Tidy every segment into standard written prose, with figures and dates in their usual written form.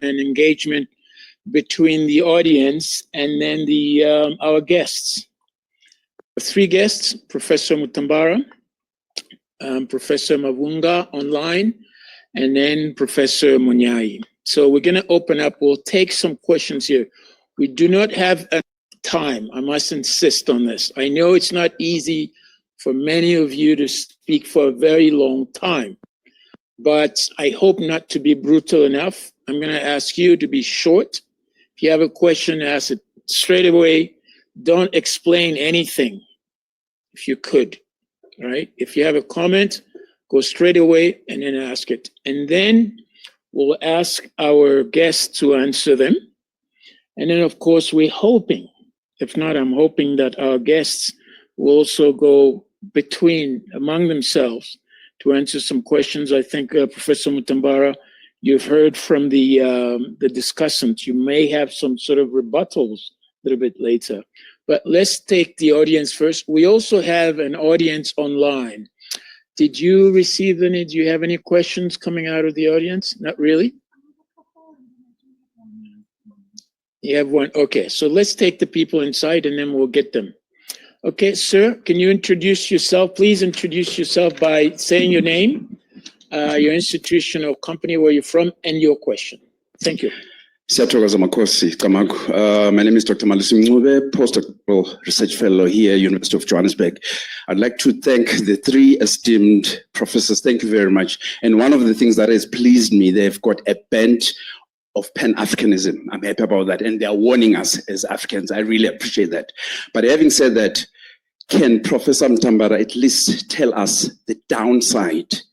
and engagement between the audience and then our guests. 3 guests, Professor Mutambara, Professor Mavunga online, and then Professor Munyai. So we're going to open up. We'll take some questions here. We do not have time. I must insist on this. I know it's not easy for many of you to speak for a very long time, but I hope not to be brutal enough. I'm going to ask you to be short. If you have a question, ask it straight away. Don't explain anything, if you could, right? If you have a comment, go straight away and then ask it. And then we'll ask our guests to answer them. And then, of course, we're hoping, if not, I'm hoping that our guests will also go among themselves to answer some questions. I think, Professor Mutambara, you've heard from the discussant. You may have some sort of rebuttals a little bit later. But let's take the audience first. We also have an audience online. Did you receive any? Do you have any questions coming out of the audience? Not really? You have one? Okay, so let's take the people inside and then we'll get them. Okay, sir, can you introduce yourself? Please introduce yourself by saying your name, your institution or company where you're from, and your question. Thank you. My name is Dr. Malusi Mncube, postdoctoral research fellow here, University of Johannesburg. I'd like to thank the 3 esteemed professors. Thank you very much. And one of the things that has pleased me, they've got a bent of Pan-Africanism. I'm happy about that. And they're warning us as Africans. I really appreciate that. But having said that, can Professor Mutambara at least tell us the downside?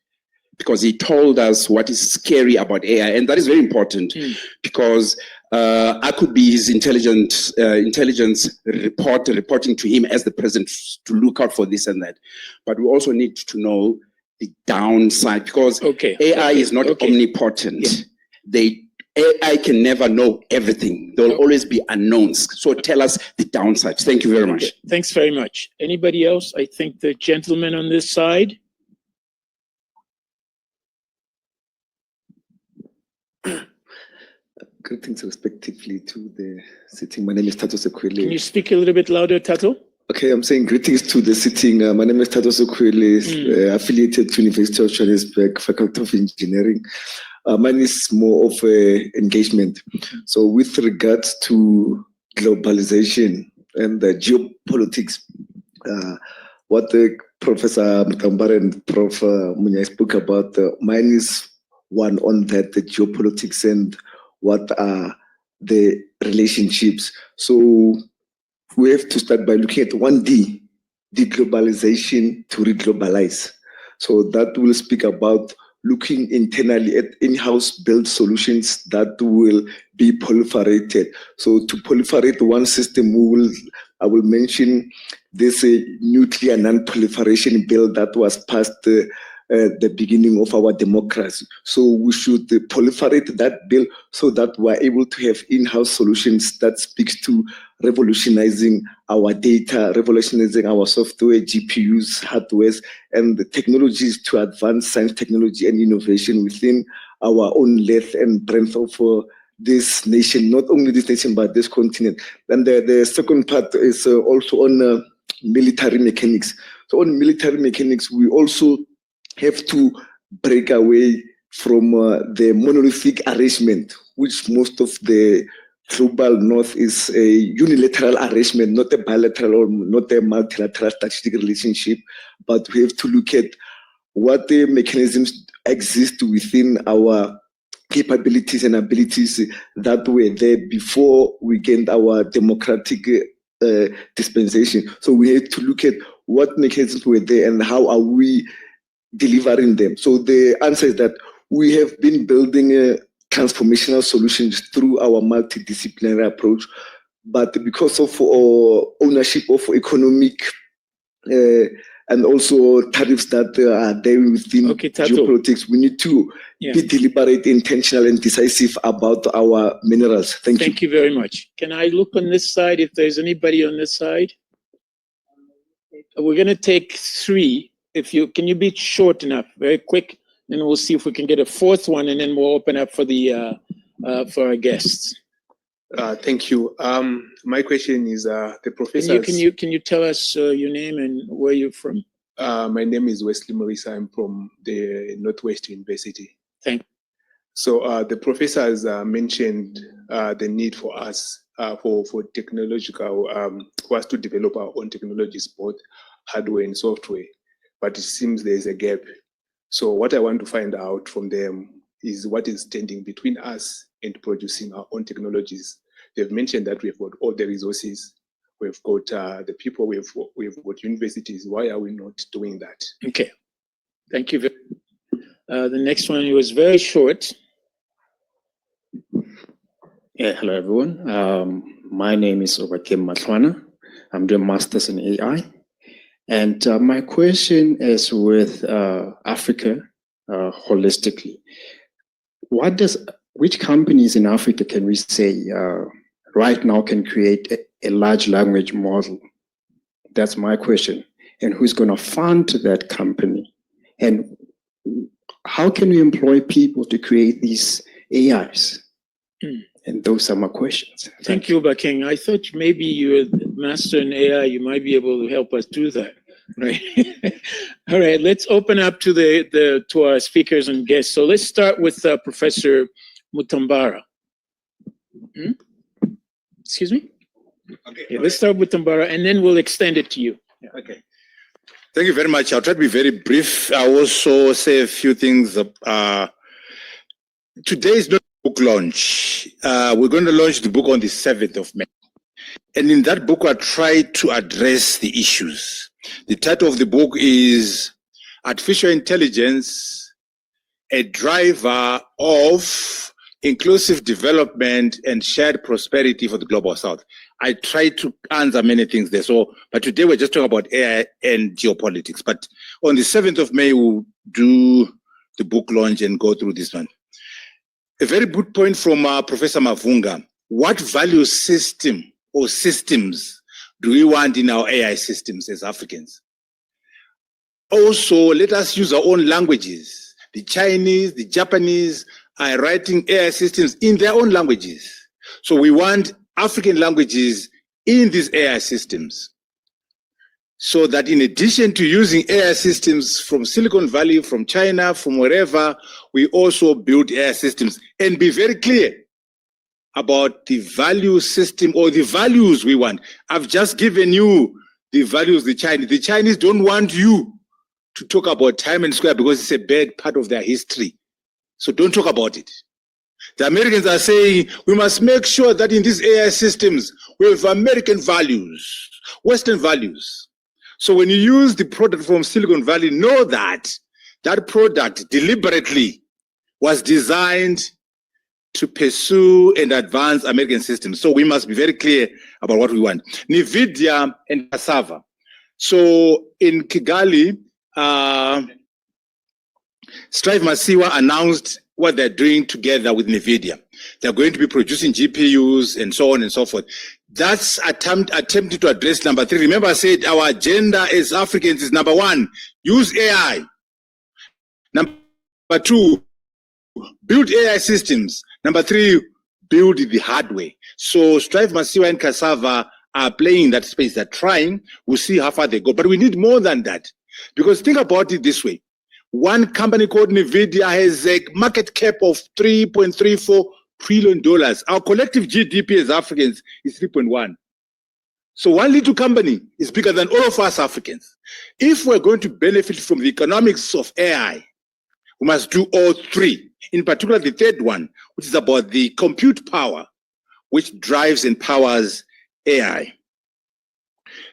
Because he told us what is scary about AI. And that is very important because I could be his intelligence reporter reporting to him as the president to look out for this and that. But we also need to know the downside because AI is not omnipotent. Yeah. AI can never know everything. There will always be unknowns. So tell us the downsides. Thank you very much. Thanks very much. Anybody else? I think the gentleman on this side. Greetings respectively to the sitting. My name is Tato Sekwele. Can you speak a little bit louder, Tato? Okay, I'm saying greetings to the sitting. My name is Tato Sekwele, affiliated to University of Johannesburg, Faculty of Engineering. Mine is more of engagement. So with regards to globalization and the geopolitics, what the Professor Mutambara and Prof. Munyai spoke about, mine is one on that, the geopolitics and what are the relationships. So we have to start by looking at 1D, deglobalization to reglobalize. So that will speak about looking internally at in-house built solutions that will be proliferated. So to proliferate one system, I will mention this nuclear non-proliferation bill that was passed the beginning of our democracy. So we should proliferate that bill so that we're able to have in-house solutions that speaks to revolutionizing our data, revolutionizing our software, GPUs, hardwares, and the technologies to advance science, technology, and innovation within our own length and breadth of this nation, not only this nation, but this continent. And the second part is also on military mechanics. So on military mechanics, we also have to break away from the monolithic arrangement, which most of the global north is a unilateral arrangement, not a bilateral or not a multilateral strategic relationship, but we have to look at what the mechanisms exist within our capabilities and abilities that were there before we gained our democratic dispensation. So we have to look at what mechanisms were there and how are we delivering them. So the answer is that we have been building transformational solutions through our multidisciplinary approach, but because of ownership of economic and also tariffs that are there within geopolitics, we need to be deliberate, intentional, and decisive about our minerals. Thank you very much. Can I look on this side if there's anybody on this side? We're going to take 3. Can you be short enough, very quick, and we'll see if we can get a 4th one, and then we'll open up for the for our guests. Thank you. My question is the professor. Can you tell us your name and where you're from? My name is Wesley Morris. I'm from the Northwest University. Thank you. So the professor has mentioned the need for us for technological for us to develop our own technologies, both hardware and software. But it seems there is a gap. So what I want to find out from them is what is standing between us and producing our own technologies. They've mentioned that we've got all the resources, we've got the people, we've got universities. Why are we not doing that? Okay, thank you. The next one was very short. Yeah, hello everyone. My name is Obakim Matlwana. I'm doing masters in AI. And my question is with Africa holistically. Which companies in Africa can we say right now can create a large language model? That's my question. And who's going to fund that company? And how can we employ people to create these AIs? And those are my questions. Thank you, Baking. I thought maybe you're the master in AI. You might be able to help us do that, right? All right, let's open up to to our speakers and guests. So let's start with Professor Mutambara. Excuse me? Okay. Yeah, let's start with Mutambara, and then we'll extend it to you. Yeah. Okay. Thank you very much. I'll try to be very brief. I'll also say a few things. Today is not a book launch. We're going to launch the book on the 7th of May. And in that book, I try to address the issues. The title of the book is Artificial Intelligence, a Driver of Inclusive Development and Shared Prosperity for the Global South. I try to answer many things there. But today we're just talking about AI and geopolitics. But on the 7th of May, we'll do the book launch and go through this one. A very good point from Professor Mavunga. What value system or systems do we want in our AI systems as Africans? Also, let us use our own languages. The Chinese, the Japanese are writing AI systems in their own languages. So we want African languages in these AI systems. So that in addition to using AI systems from Silicon Valley, from China, from wherever, we also build AI systems and be very clear about the value system or the values we want. I've just given you the values the Chinese. The Chinese don't want you to talk about time and square because it's a bad part of their history. So don't talk about it. The Americans are saying we must make sure that in these AI systems we have American values, Western values. So when you use the product from Silicon Valley, know that that product deliberately was designed to pursue and advance American systems. So we must be very clear about what we want. NVIDIA and cassava. So in Kigali, Strive Masiwa announced what they're doing together with NVIDIA. They're going to be producing GPUs and so on and so forth. That's attempting to address number 3. Remember I said our agenda as Africans is number 1, use AI. Number 2, build AI systems. Number 3, build the hardware. So Strive Masiwa and Cassava are playing in that space. They're trying. We'll see how far they go. But we need more than that. Because think about it this way. One company called NVIDIA has a market cap of $3.34 trillion. Our collective GDP as Africans is 3.1. So one little company is bigger than all of us Africans. If we're going to benefit from the economics of AI, we must do all 3. In particular, the 3rd one, which is about the compute power, which drives and powers AI.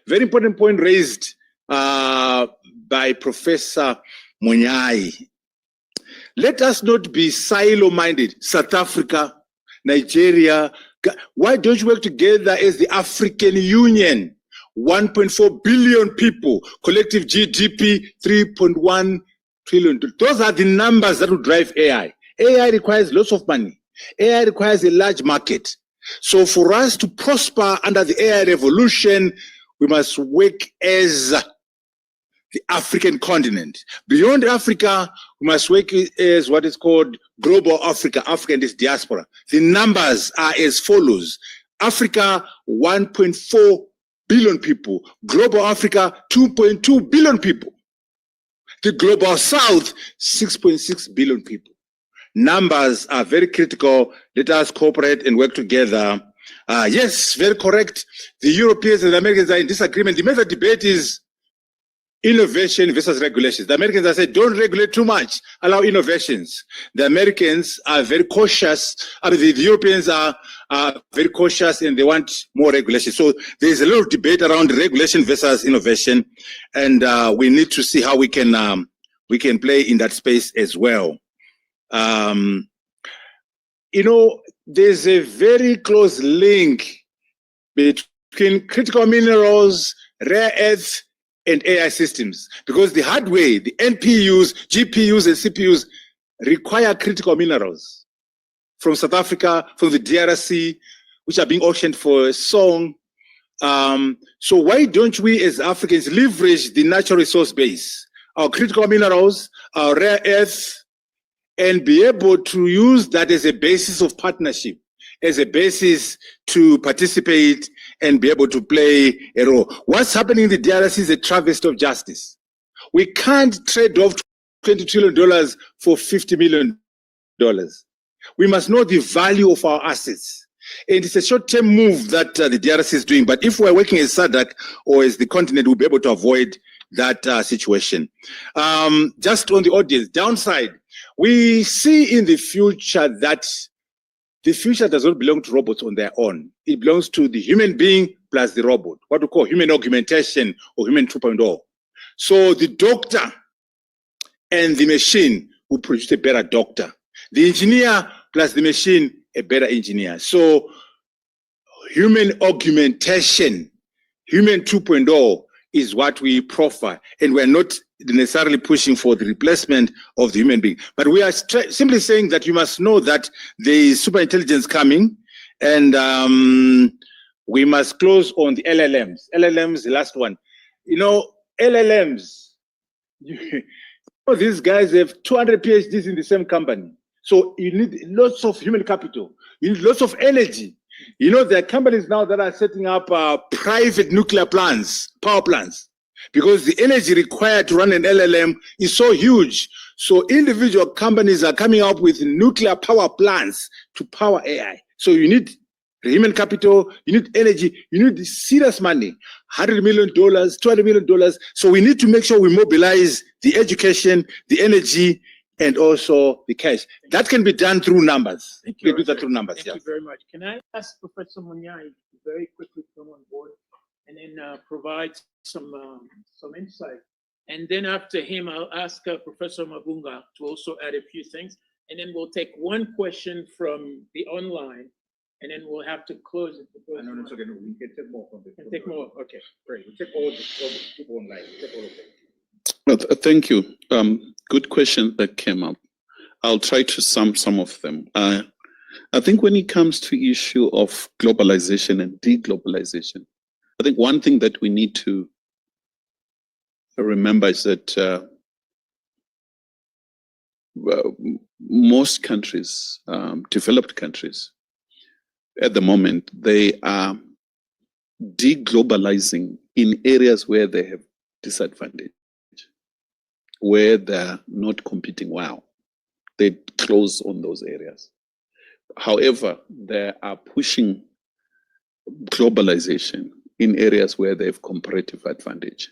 Very important point raised by Professor Munyai. Let us not be silo-minded. South Africa, Nigeria. Why don't you work together as the African Union? 1.4 billion people, collective GDP, 3.1 trillion. Those are the numbers that will drive AI. AI requires lots of money. AI requires a large market. So for us to prosper under the AI revolution, we must work as the African continent. Beyond Africa, we must work as what is called global Africa, Africa and its diaspora. The numbers are as follows. Africa, 1.4 billion people. Global Africa, 2.2 billion people. The global South, 6.6 billion people. Numbers are very critical. Let us cooperate and work together. Yes, very correct. The Europeans and the Americans are in disagreement. The major debate is innovation versus regulations. The Americans have said, don't regulate too much, allow innovations. The Americans are very cautious. I mean, the Europeans are very cautious and they want more regulation. So there's a little debate around regulation versus innovation. And we need to see how we can play in that space as well. You know, there's a very close link between critical minerals, rare earths, and AI systems, because the hardware, the NPUs, GPUs, and CPUs require critical minerals from South Africa, from the DRC, which are being auctioned for a song. So why don't we as Africans leverage the natural resource base, our critical minerals, our rare earths, and be able to use that as a basis of partnership, as a basis to participate and be able to play a role. What's happening in the DRC is a travesty of justice. We can't trade off $20 trillion for $50 million. We must know the value of our assets. And it's a short-term move that the DRC is doing. But if we're working as SADC or as the continent, we'll be able to avoid that situation. Just on the audience, downside, we see in the future that the future does not belong to robots on their own. It belongs to the human being plus the robot, what we call human augmentation or human 2.0. So the doctor and the machine will produce a better doctor. The engineer plus the machine, a better engineer. So human augmentation, human 2.0 is what we profile. And we're not necessarily pushing for the replacement of the human being. But we are simply saying that you must know that there is super intelligence coming, and we must close on the LLMs. LLMs, the last one. You know, LLMs, these guys have 200 PhDs in the same company. So you need lots of human capital. You need lots of energy. You know, there are companies now that are setting up private nuclear plants, power plants, because the energy required to run an LLM is so huge. So individual companies are coming up with nuclear power plants to power AI. So you need human capital, you need energy, you need serious money, $100 million, $200 million. So we need to make sure we mobilize the education, the energy, and also the cash. That can be done through numbers. Thank you. We do that through numbers. Thank you very much. Can I ask Professor Munyai to very quickly come on board and then provide some insight? And then after him, I'll ask Professor Mavunga to also add a few things. And then we'll take one question from the online, and then we'll have to close it. No, it's okay. No, we can take more from the. Can take more. Okay, great. We take all the people online. We take all of them. Well, thank you. Good questions that came up. I'll try to sum some of them. I think when it comes to issue of globalization and deglobalization, I think one thing that we need to remember is that most countries, developed countries, at the moment, they are deglobalizing in areas where they have disadvantage, where they're not competing well. They close on those areas. However, they are pushing globalization in areas where they have comparative advantage.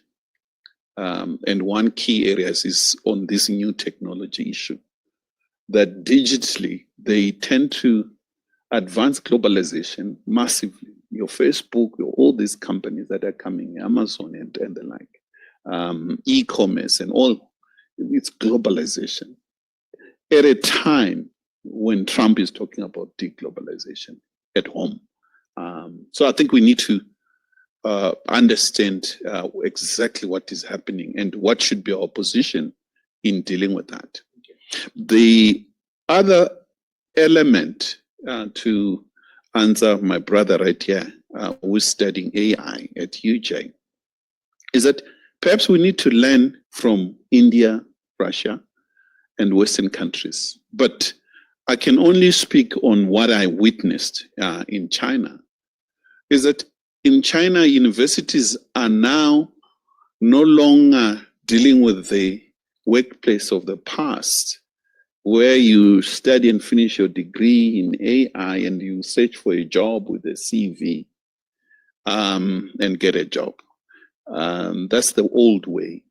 And one key area is on this new technology issue, that digitally, they tend to advance globalization massively. Your Facebook, all these companies that are coming, Amazon and the like, e-commerce and all, it's globalization. At a time when Trump is talking about deglobalization at home. So I think we need to understand exactly what is happening and what should be our position in dealing with that. The other element to answer my brother right here, who's studying AI at UJ, is that perhaps we need to learn from India, Russia, and Western countries. But I can only speak on what I witnessed in China, is that in China, universities are now no longer dealing with the workplace of the past, where you study and finish your degree in AI and you search for a job with a CV and get a job. That's the old way.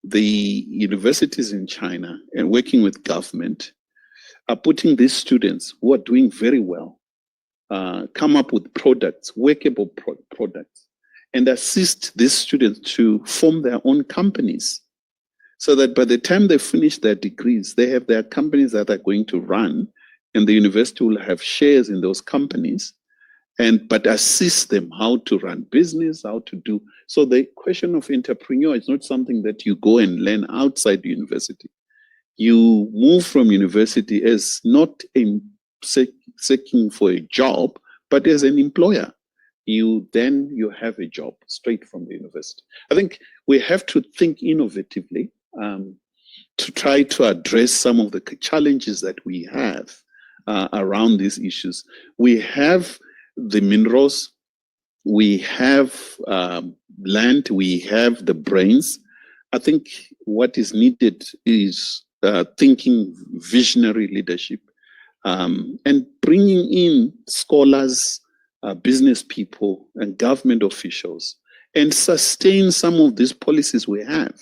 The universities in China and working with government are putting these students who are doing very well, come up with products, workable products, and assist these students to form their own companies, so that by the time they finish their degrees, they have their companies that are going to run, and the university will have shares in those companies, but assist them how to run business, how to do. So the question of entrepreneur is not something that you go and learn outside the university. You move from university as not seeking for a job, but as an employer. You have a job straight from the university. I think we have to think innovatively to try to address some of the challenges that we have around these issues. We have the minerals, we have land, we have the brains. I think what is needed is thinking visionary leadership and bringing in scholars, business people, and government officials, and sustain some of these policies we have.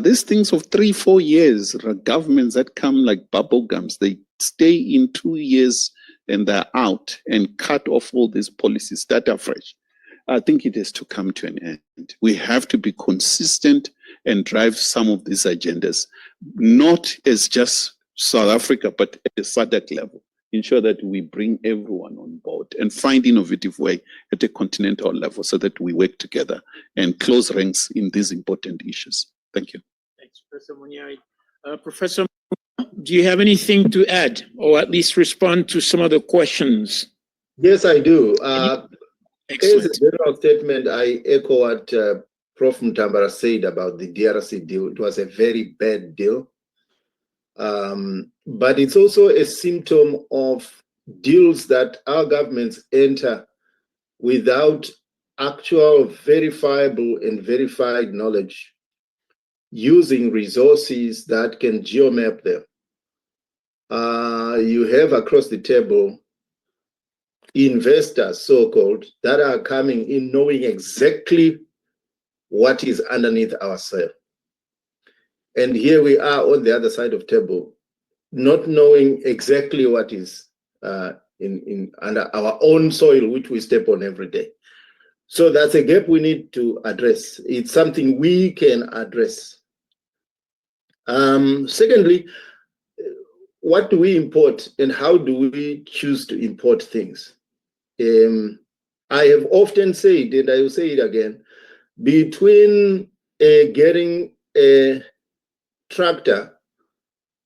These things of 3-4 years, governments that come like bubble gums, they stay in 2 years and they're out and cut off all these policies, start afresh. I think it has to come to an end. We have to be consistent and drive some of these agendas, not as just South Africa, but at a SADC level. Ensure that we bring everyone on board and find innovative way at a continental level so that we work together and close ranks in these important issues. Thank you. Thanks, Professor Munyai. Professor, do you have anything to add, or at least respond to some of the questions? Yes, I do. As Excellent. a general statement, I echo what Prof. Mutambara said about the DRC deal. It was a very bad deal. But it's also a symptom of deals that our governments enter without actual verifiable and verified knowledge, using resources that can geomap them. You have across the table investors, so-called, that are coming in knowing exactly what is underneath our soil. And here we are on the other side of the table, not knowing exactly what is under our own soil, which we step on every day. So that's a gap we need to address. It's something we can address. Secondly, what do we import and how do we choose to import things? I have often said, and I will say it again, between getting a tractor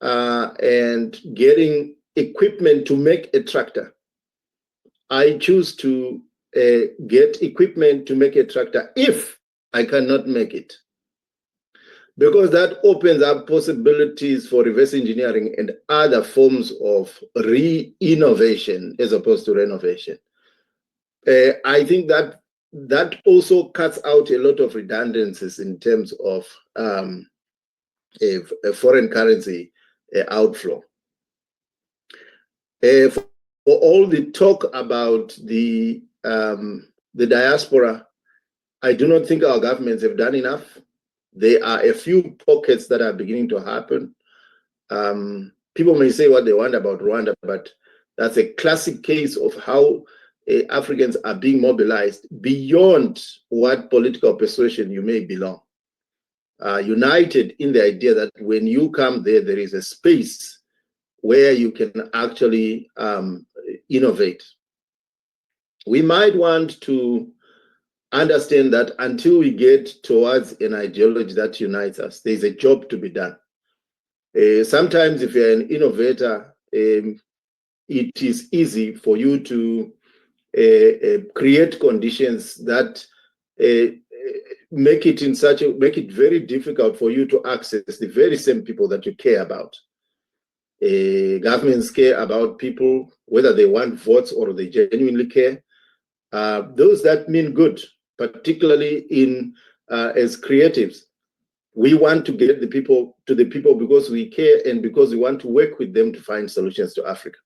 and getting equipment to make a tractor, I choose to get equipment to make a tractor if I cannot make it, because that opens up possibilities for reverse engineering and other forms of re-innovation as opposed to renovation. I think that also cuts out a lot of redundancies in terms of a foreign currency outflow. For all the talk about the diaspora, I do not think our governments have done enough. There are a few pockets that are beginning to happen. People may say what they want about Rwanda, but that's a classic case of how Africans are being mobilized beyond what political persuasion you may belong. United in the idea that when you come there, there is a space where you can actually innovate. We might want to understand that until we get towards an ideology that unites us, there's a job to be done. Sometimes if you're an innovator, it is easy for you to create conditions that make it very difficult for you to access the very same people that you care about. Governments care about people, whether they want votes or they genuinely care. Those that mean good, particularly as creatives, we want to get the people to the people because we care and because we want to work with them to find solutions to Africa.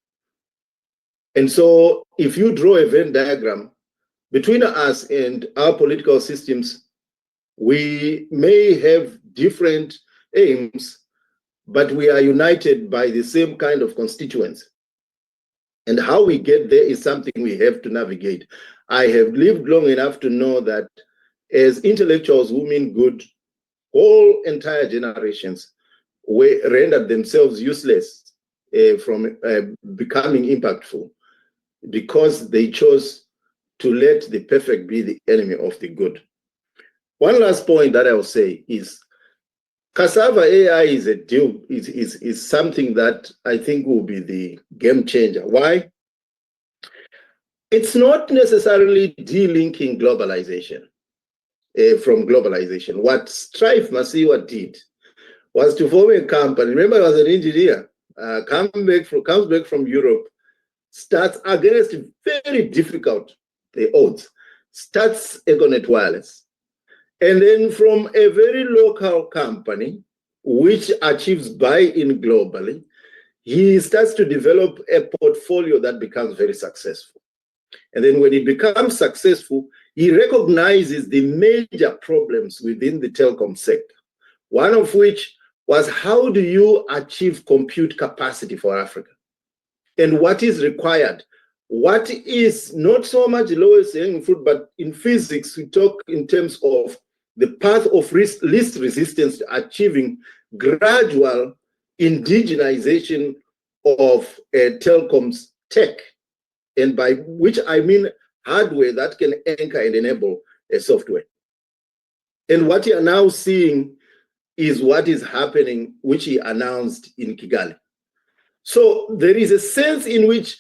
And so if you draw a Venn diagram between us and our political systems, we may have different aims, but we are united by the same kind of constituents. And how we get there is something we have to navigate. I have lived long enough to know that as intellectuals who mean good, whole entire generations were rendered themselves useless from becoming impactful because they chose to let the perfect be the enemy of the good. One last point that I will say is Cassava AI is a deal, is something that I think will be the game changer. Why? It's not necessarily delinking globalization from globalization. What Strive Masiwa did was to form a company. Remember, I was an engineer, comes back from Europe, starts against very difficult odds, starts Econet Wireless. And then from a very local company, which achieves buy-in globally, he starts to develop a portfolio that becomes very successful. And then when he becomes successful, he recognizes the major problems within the telecom sector, one of which was how do you achieve compute capacity for Africa? And what is required? What is not so much lowest hanging fruit, but in physics, we talk in terms of the path of least resistance to achieving gradual indigenization of telecoms tech, and by which I mean hardware that can anchor and enable a software. And what you are now seeing is what is happening, which he announced in Kigali. So there is a sense in which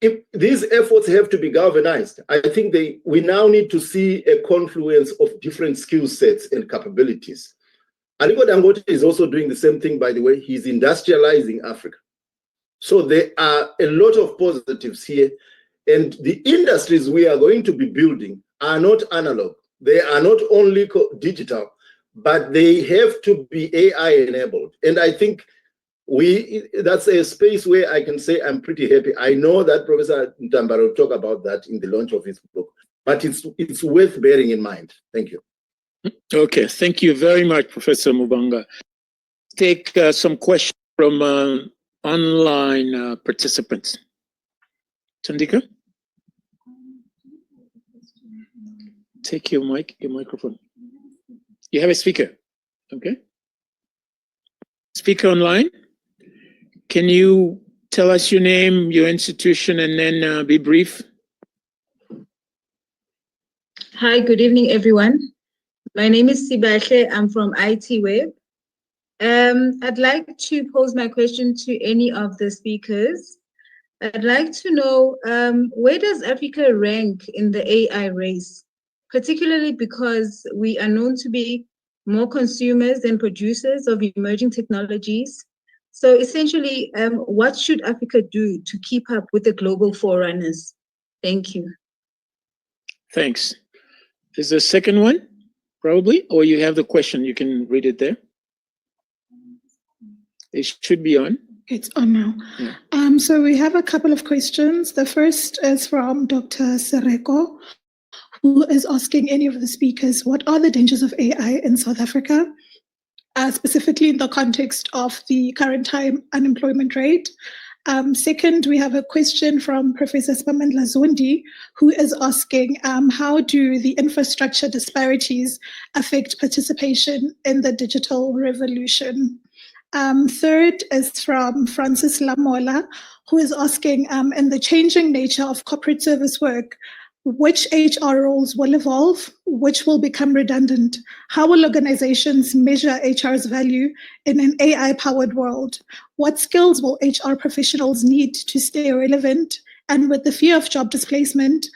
if these efforts have to be galvanized, I think we now need to see a confluence of different skill sets and capabilities. Aliko Dangote is also doing the same thing, by the way. He's industrializing Africa. So there are a lot of positives here. And the industries we are going to be building are not analog. They are not only digital, but they have to be AI enabled. And I think that's a space where I can say I'm pretty happy. I know that Professor Ntambara will talk about that in the launch of his book, but it's worth bearing in mind. Thank you. Okay, thank you very much, Professor Mubanga. Take some questions from online participants. Tandika? Take your microphone. You have a speaker, okay? Speaker online. Can you tell us your name, your institution, and then be brief? Hi, good evening, everyone. My name is Sibahle. I'm from IT Web. I'd like to pose my question to any of the speakers. I'd like to know where does Africa rank in the AI race, particularly because we are known to be more consumers than producers of emerging technologies. So essentially, what should Africa do to keep up with the global forerunners? Thank you. Thanks. Is there a second one, probably? Or you have the question, you can read it there. It should be on. It's on now. Yeah. So we have a couple of questions. The first is from Dr. Sereko, who is asking any of the speakers, what are the dangers of AI in South Africa? Specifically in the context of the current time unemployment rate. Second, we have a question from Professor Spamandla Zondi, who is asking how do the infrastructure disparities affect participation in the digital revolution? Third is from Francis Lamola, who is asking in the changing nature of corporate service work, which HR roles will evolve, which will become redundant? How will organizations measure HR's value in an AI-powered world? What skills will HR professionals need to stay relevant? And with the fear of job displacement,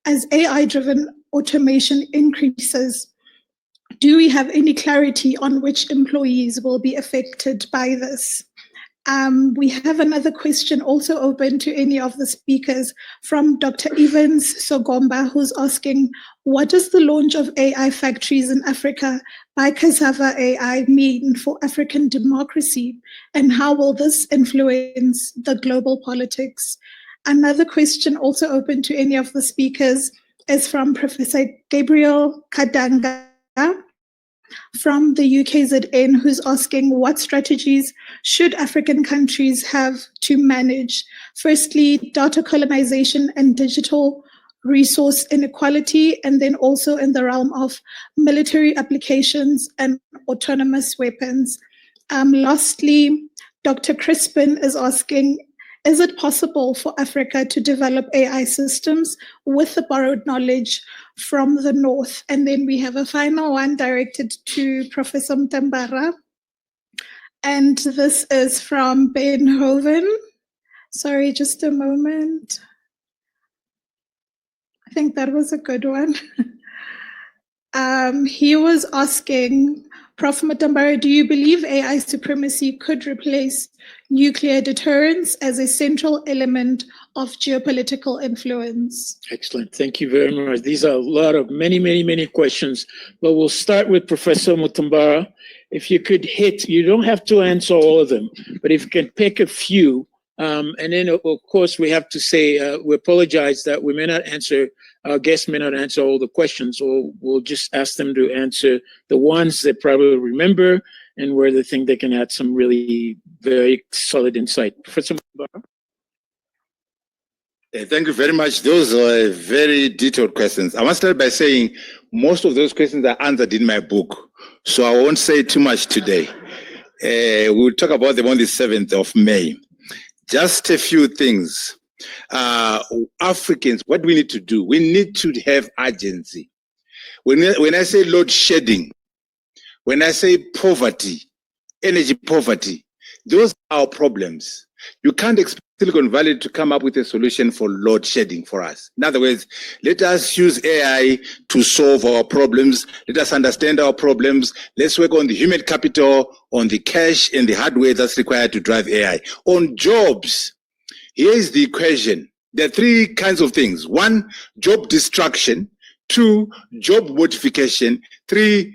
as AI-driven automation increases, do we have any clarity on which employees will be affected by this? We have another question also open to any of the speakers from Dr. Evans Sogomba, who's asking, what does the launch of AI factories in Africa by Cassava AI mean for African democracy? And how will this influence the global politics? Another question also open to any of the speakers is from Professor Gabriel Kadanga from the UKZN, who's asking what strategies should African countries have to manage, firstly, data colonization and digital resource inequality, and then also in the realm of military applications and autonomous weapons. Lastly, Dr. Crispin is asking, is it possible for Africa to develop AI systems with the borrowed knowledge from the North? And then we have a final one directed to Professor Mtambara. And this is from Ben Hoven. Sorry, just a moment. I think that was a good one. He was asking, Prof. Mtambara, do you believe AI supremacy could replace nuclear deterrence as a central element of geopolitical influence? Excellent. Thank you very much. These are a lot of many questions, but we'll start with Professor Mutambara. If you could hit, you don't have to answer all of them, but if you can pick a few, and then of course we have to say, we apologize that we may not answer, our guests may not answer all the questions, or we'll just ask them to answer the ones they probably remember and where they think they can add some really very solid insight. Professor Mutambara. Thank you very much. Those are very detailed questions. I must start by saying most of those questions are answered in my book, so I won't say too much today. We'll talk about them on the 7th of May. Just a few things. Africans, what do we need to do? We need to have urgency. When I say load shedding, when I say poverty, energy poverty, those are our problems. You can't expect Silicon Valley to come up with a solution for load shedding for us. In other words, let us use AI to solve our problems. Let us understand our problems. Let's work on the human capital, on the cash and the hardware that's required to drive AI. On jobs, here is the equation. There are three kinds of things. 1, job destruction. 2, job modification. 3,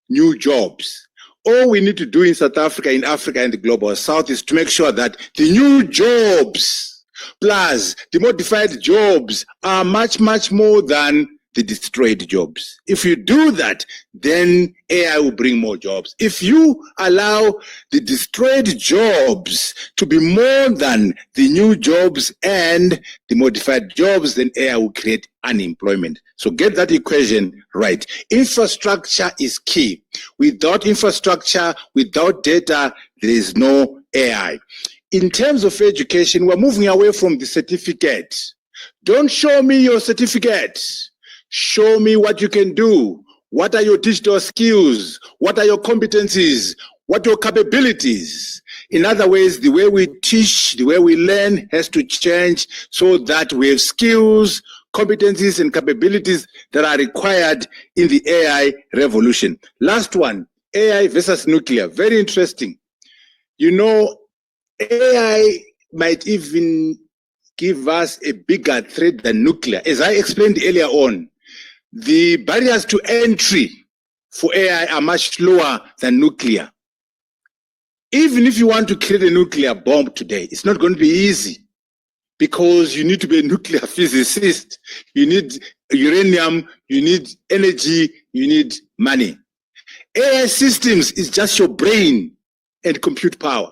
new jobs. All we need to do in South Africa, in Africa and the global south is to make sure that the new jobs plus the modified jobs are much more than the destroyed jobs. If you do that, then AI will bring more jobs. If you allow the destroyed jobs to be more than the new jobs and the modified jobs, then AI will create unemployment. So get that equation right. Infrastructure is key. Without infrastructure, without data, there is no AI. In terms of education, we're moving away from the certificate. Don't show me your certificate. Show me what you can do. What are your digital skills? What are your competencies? What are your capabilities? In other ways, the way we teach, the way we learn has to change so that we have skills, competencies, and capabilities that are required in the AI revolution. Last one, AI versus nuclear. Very interesting. You know, AI might even give us a bigger threat than nuclear. As I explained earlier on, the barriers to entry for AI are much lower than nuclear. Even if you want to create a nuclear bomb today, it's not going to be easy because you need to be a nuclear physicist. You need uranium, you need energy, you need money. AI systems is just your brain and compute power.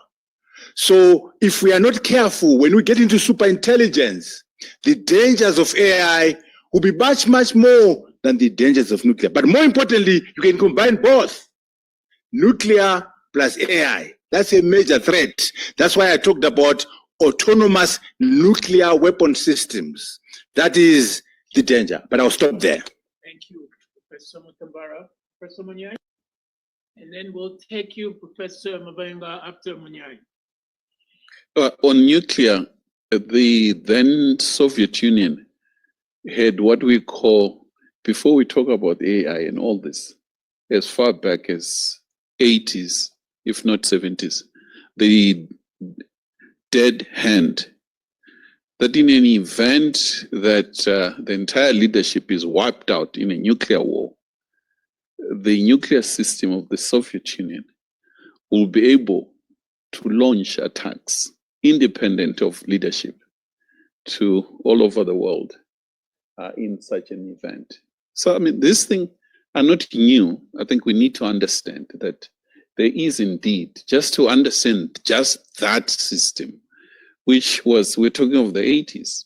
So if we are not careful, when we get into superintelligence, the dangers of AI will be much more than the dangers of nuclear. But more importantly, you can combine both, nuclear plus AI. That's a major threat. That's why I talked about autonomous nuclear weapon systems. That is the danger. But I'll stop there. Thank you, Professor Mutambara. Professor Munyai? And then we'll take you, Professor Mabenga, after Munyai. On nuclear, the then Soviet Union had what we call, before we talk about AI and all this, as far back as 80s, if not 70s, the dead hand, that in an event that the entire leadership is wiped out in a nuclear war, the nuclear system of the Soviet Union will be able to launch attacks independent of leadership to all over the world in such an event. So, I mean, these things are not new. I think we need to understand that there is indeed, just to understand just that system, which was, we're talking of the 80s.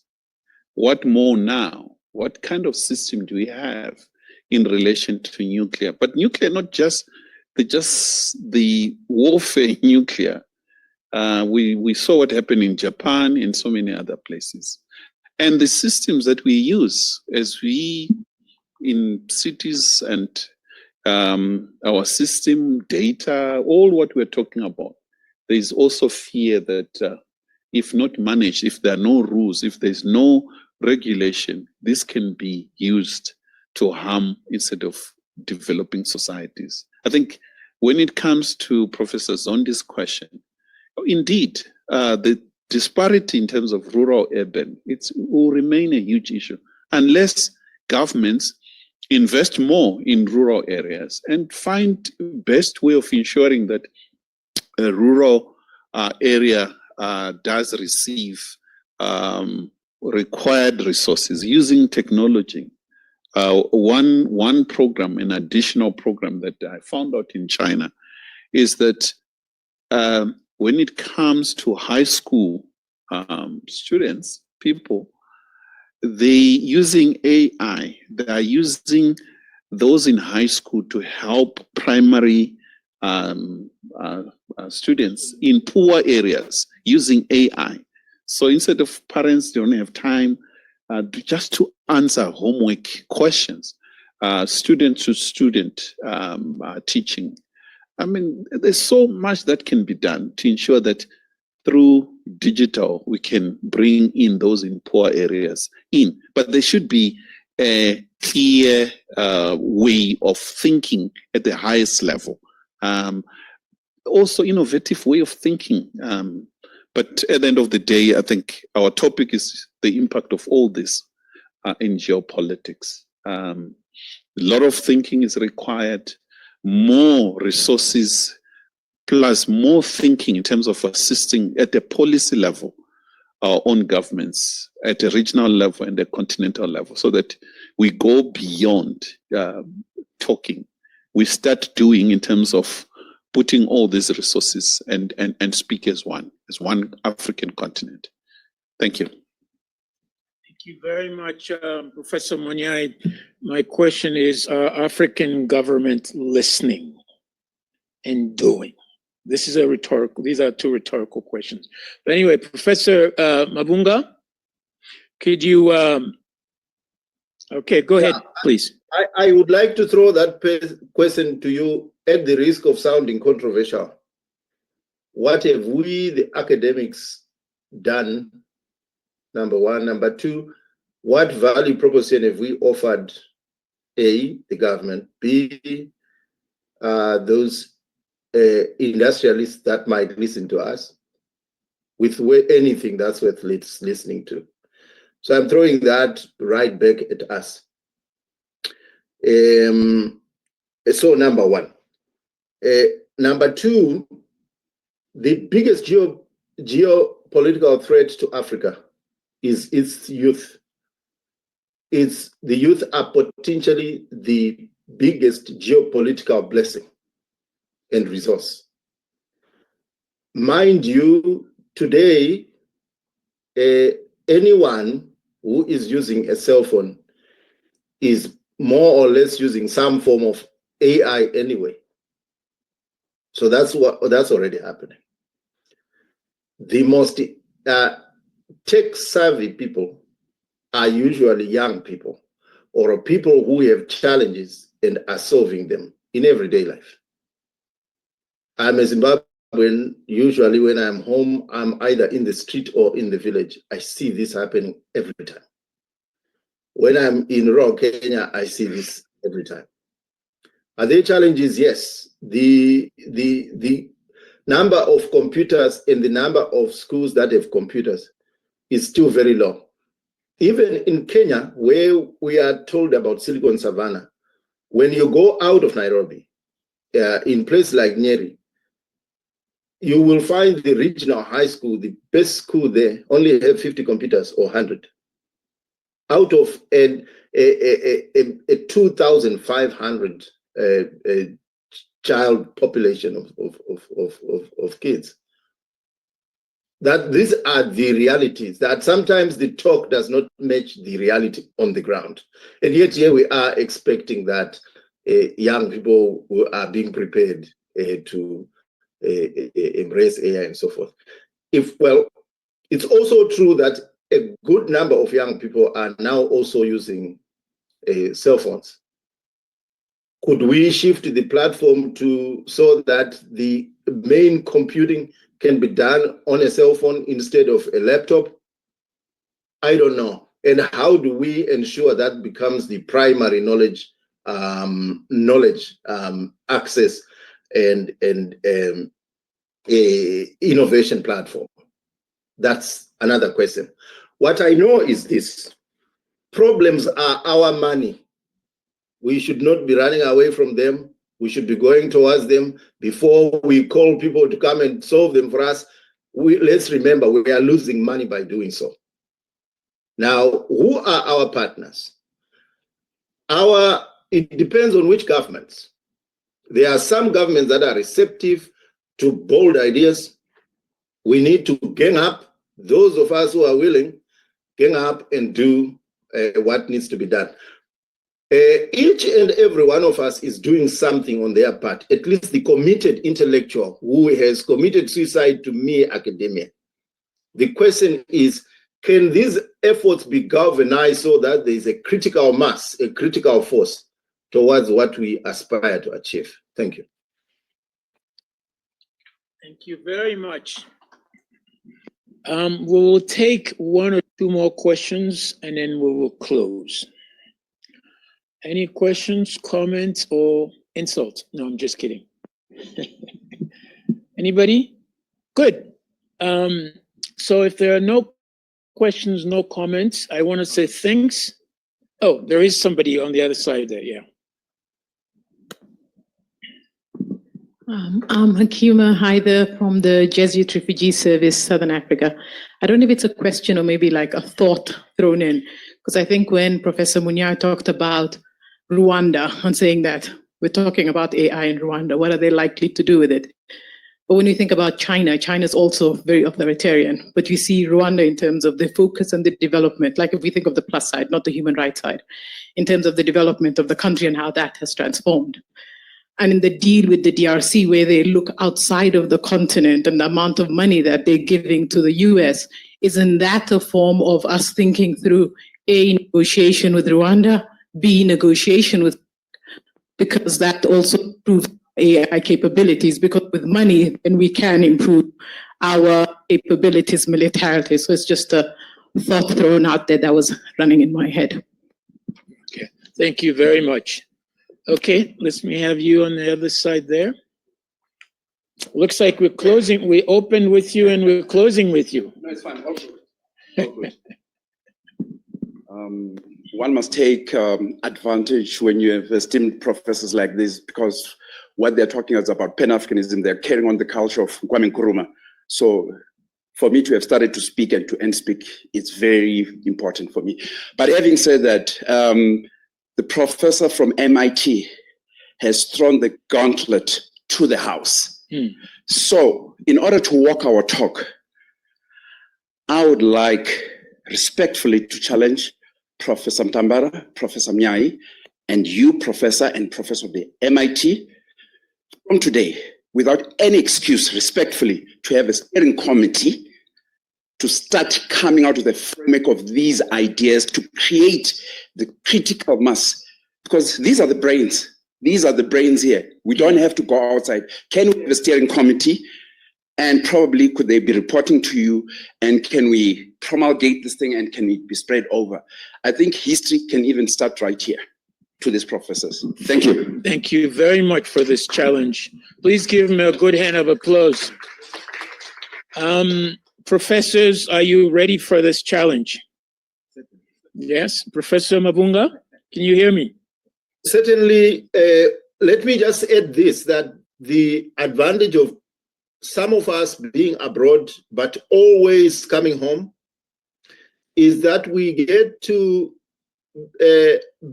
What more now? What kind of system do we have in relation to nuclear? But nuclear, not just the warfare nuclear. We saw what happened in Japan and so many other places. And the systems that we use as we, in cities and our system, data, all what we're talking about, there is also fear that if not managed, if there are no rules, if there's no regulation, this can be used to harm instead of developing societies. I think when it comes to Professor Zondi's question, indeed, the disparity in terms of rural urban, it will remain a huge issue unless governments invest more in rural areas and find best way of ensuring that a rural area does receive required resources using technology. One program, an additional program that I found out in China, is that when it comes to high school students, people, they using AI. They are using those in high school to help primary students in poor areas using AI. So instead of parents, they don't have time just to answer homework questions, student to student teaching. I mean, there's so much that can be done to ensure that through digital, we can bring in those in poor areas in. But there should be a clear way of thinking at the highest level. Also, innovative way of thinking. But at the end of the day, I think our topic is the impact of all this in geopolitics. A lot of thinking is required, more resources, plus more thinking in terms of assisting at the policy level on governments, at a regional level and a continental level, so that we go beyond talking. We start doing in terms of putting all these resources and speak as one African continent. Thank you. Thank you very much, Professor Monyai. My question is, are African government listening and doing? These are two rhetorical questions. But anyway, Professor Mabunga, could you, okay, go ahead, please. I would like to throw that question to you at the risk of sounding controversial. What have we, the academics, done? Number one. Number two, what value proposition have we offered, A, the government, B, those industrialists that might listen to us, with anything that's worth listening to? So I'm throwing that right back at us. So number one. Number two, the biggest geopolitical threat to Africa is its youth. The youth are potentially the biggest geopolitical blessing and resource. Mind you, today, anyone who is using a cell phone is more or less using some form of AI anyway. So that's already happening. The most tech-savvy people are usually young people or people who have challenges and are solving them in everyday life. I'm a Zimbabwean. Usually when I'm home, I'm either in the street or in the village. I see this happening every time. When I'm in rural Kenya, I see this every time. Are there challenges? Yes. The number of computers in the number of schools that have computers is still very low. Even in Kenya, where we are told about Silicon Savannah, when you go out of Nairobi, in places like Nyeri, you will find the regional high school, the best school there, only have 50 computers or 100 out of a 2,500 child population of kids. That these are the realities, that sometimes the talk does not match the reality on the ground. And yet here we are expecting that young people who are being prepared to embrace AI and so forth. Well, it's also true that a good number of young people are now also using cell phones. Could we shift the platform so that the main computing can be done on a cell phone instead of a laptop? I don't know. And how do we ensure that becomes the primary knowledge access and innovation platform? That's another question. What I know is this: problems are our money. We should not be running away from them. We should be going towards them before we call people to come and solve them for us. Let's remember, we are losing money by doing so. Now, who are our partners? It depends on which governments. There are some governments that are receptive to bold ideas. We need to gang up. Those of us who are willing, gang up and do what needs to be done. Each and every one of us is doing something on their part, at least the committed intellectual who has committed suicide to mere academia. The question is, can these efforts be galvanized so that there is a critical mass, a critical force towards what we aspire to achieve? Thank you. Thank you very much. We will take one or two more questions and then we will close. Any questions, comments, or insults? No, I'm just kidding. Anybody? Good. So if there are no questions, no comments, I want to say thanks. Oh, there is somebody on the other side there, yeah. I'm Hakima Haider from the Jesuit Refugee Service, Southern Africa. I don't know if it's a question or maybe like a thought thrown in, because I think when Professor Munyao talked about Rwanda and saying that we're talking about AI in Rwanda, what are they likely to do with it? But when you think about China, China's also very authoritarian, but you see Rwanda in terms of the focus and the development, like if we think of the plus side, not the human rights side, in terms of the development of the country and how that has transformed. And in the deal with the DRC, where they look outside of the continent and the amount of money that they're giving to the US, isn't that a form of us thinking through A, negotiation with Rwanda, B, negotiation with, because that also proves AI capabilities, because with money, then we can improve our capabilities militarily. So it's just a thought thrown out there that was running in my head. Okay, thank you very much. Okay, let me have you on the other side there. Looks like we're closing. We opened with you and we're closing with you. No, it's fine. Okay. One must take advantage when you have esteemed professors like this, because what they're talking is about Pan-Africanism. They're carrying on the culture of Kwame Nkrumah. So for me to have started to speak and to end speak, it's very important for me. But having said that, the professor from MIT has thrown the gauntlet to the house. So in order to walk our talk, I would like respectfully to challenge Professor Mtambara, Professor Mnyai, and you, Professor and Professor of the MIT, from today, without any excuse, respectfully, to have a steering committee to start coming out of the framework of these ideas to create the critical mass, because these are the brains. These are the brains here. We don't have to go outside. Can we have a steering committee? And probably could they be reporting to you? And can we promulgate this thing and can it be spread over? I think history can even start right here. to these professors. Thank you. Thank you very much for this challenge. Please give him a good hand of applause. Professors, are you ready for this challenge? Yes, Professor Mavunga, can you hear me? Certainly, let me just add this, that the advantage of some of us being abroad, but always coming home, is that we get to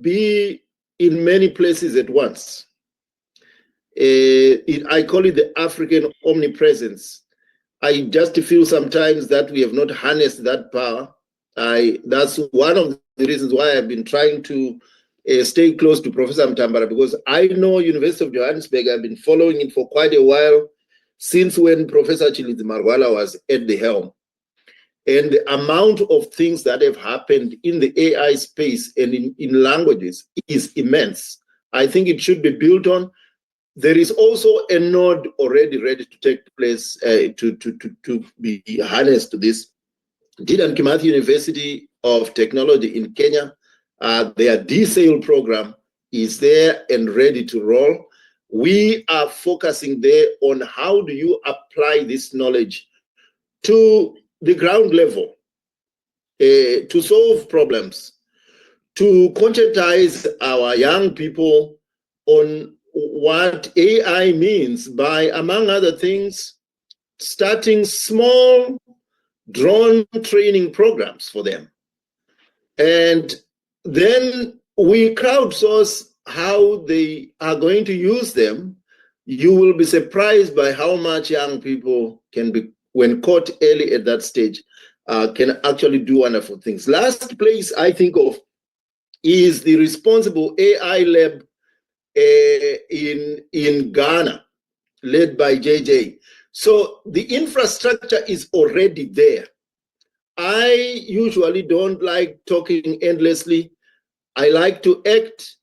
be in many places at once. I call it the African omnipresence. I just feel sometimes that we have not harnessed that power. That's one of the reasons why I've been trying to stay close to Professor Mtambara, because I know University of Johannesburg, I've been following it for quite a while, since when Professor Chilidzi Marwala was at the helm. And the amount of things that have happened in the AI space and in languages is immense. I think it should be built on. There is also a node already ready to take place to be harnessed to this. Dedan Kimathi University of Technology in Kenya, their DSAIL program is there and ready to roll. We are focusing there on how do you apply this knowledge to the ground level, to solve problems, to conscientize our young people on what AI means by, among other things, starting small drone training programs for them. And then we crowdsource how they are going to use them. You will be surprised by how much young people can be, when caught early at that stage, can actually do wonderful things. Last place I think of is the responsible AI lab in Ghana, led by JJ. So the infrastructure is already there. I usually don't like talking endlessly. I like to act,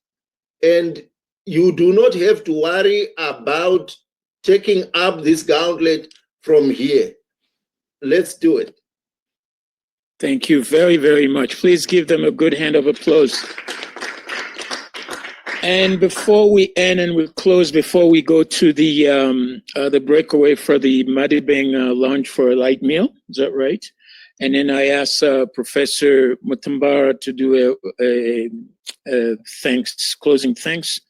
and you do not have to worry about taking up this gauntlet from here. Let's do it. Thank you very, very much. Please give them a good hand of applause. And before we end and we close, before we go to the breakaway for the Madibeng lunch for a light meal, is that right? And then I ask Professor Mutambara to do a thanks, closing thanks.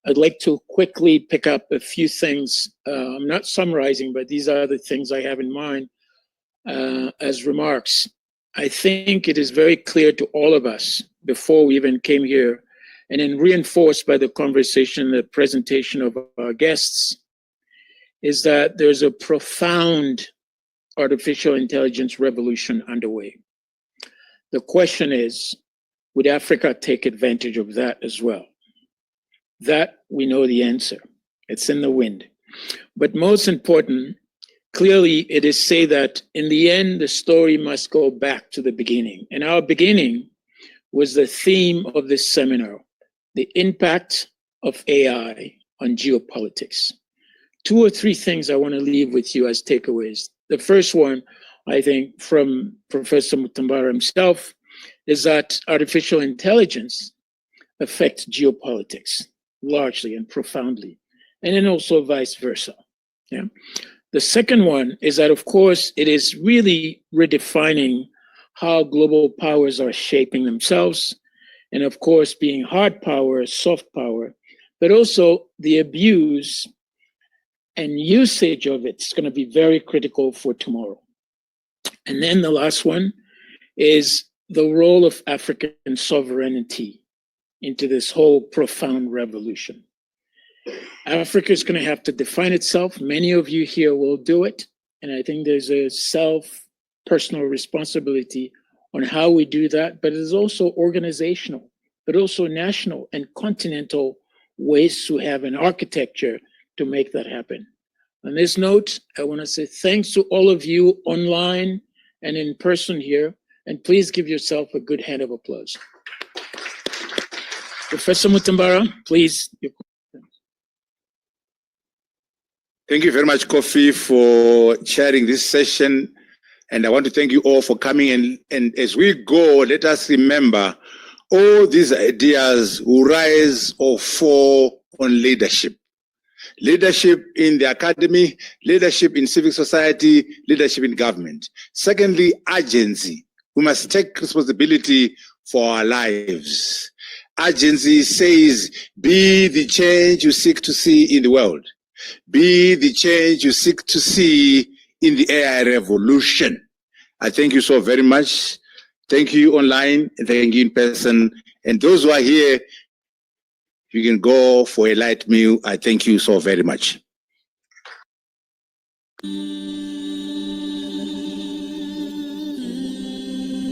I'd like to quickly pick up a few things. I'm not summarizing, but these are the things I have in mind as remarks. I think it is very clear to all of us before we even came here, and then reinforced by the conversation, the presentation of our guests, is that there's a profound artificial intelligence revolution underway. The question is, would Africa take advantage of that as well? That we know the answer. It's in the wind. But most important, clearly it is say that in the end, the story must go back to the beginning. And our beginning was the theme of this seminar, the impact of AI on geopolitics. 2 or 3 things I want to leave with you as takeaways. The first one, I think, from Professor Mutambara himself, is that artificial intelligence affects geopolitics largely and profoundly, and then also vice versa. Yeah. The second one is that, of course, it is really redefining how global powers are shaping themselves, and of course, being hard power, soft power, but also the abuse and usage of it's going to be very critical for tomorrow. And then the last one is the role of African sovereignty into this whole profound revolution. Africa is going to have to define itself. Many of you here will do it. And I think there's a personal responsibility on how we do that, but it's also organizational, but also national and continental ways to have an architecture to make that happen. On this note, I want to say thanks to all of you online and in person here, and please give yourself a good hand of applause. Professor Mutambara, please. Thank you very much, Kofi, for chairing this session. And I want to thank you all for coming. And as we go, let us remember all these ideas will rise or fall on leadership. Leadership in the academy, leadership in civic society, leadership in government. Secondly, agency. We must take responsibility for our lives. Agency says, be the change you seek to see in the world. Be the change you seek to see in the AI revolution. I thank you so very much. Thank you online, and thank you in person. And those who are here, you can go for a light meal. I thank you so very much.